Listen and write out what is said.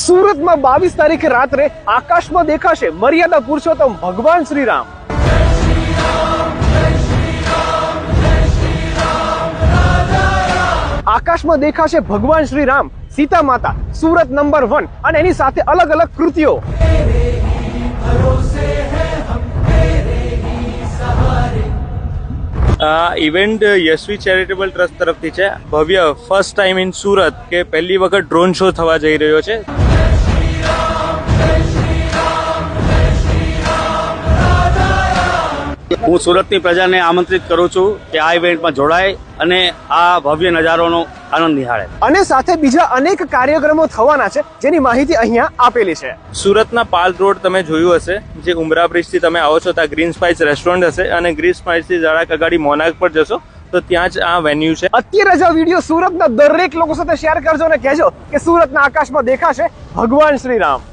સુરતમાં 22 તારીખે રાત્રે આકાશમાં દેખાશે મર્યાદા પુરુષોત્તમ ભગવાન શ્રી રામ. આકાશમાં દેખાશે ભગવાન શ્રી રામ, સીતા માતા, સુરત નંબર 1 અને એની સાથે અલગ અલગ કૃતિઓ. આ ઇવેન્ટ યશવી ચેરિટેબલ ટ્રસ્ટ તરફથી છે. ભવ્ય ફર્સ્ટ ટાઈમ ઇન સુરત કે પહેલી વખત ડ્રોન શો થવા જઈ રહ્યો છે. હું સુરતની પ્રજાને આમંત્રિત કરું છું કે આ ઇવેન્ટમાં જોડાય અને આ ભવ્ય નજારોનો આનંદ નિહાળે. અને સાથે બીજા અનેક કાર્યક્રમો થવાના છે જેની માહિતી અહીંયા આપેલી છે. સુરતના પાલ રોડ તમે જોયું હશે, જે ઉમરા બ્રિજ થી તમે આવો છો ત્યાં ગ્રીન સ્પાઇસ રેસ્ટોરન્ટ હશે અને ગ્રીન સ્પાઇસ થી જરાક અગાડી મોનાક પર જશો તો ત્યાં જ આ વેન્યુ છે. અત્યારે જ આ વિડીયો સુરતના દરેક લોકો સાથે શેર કરજો અને કહેજો કે સુરતના આકાશમાં દેખાશે ભગવાન શ્રી રામ.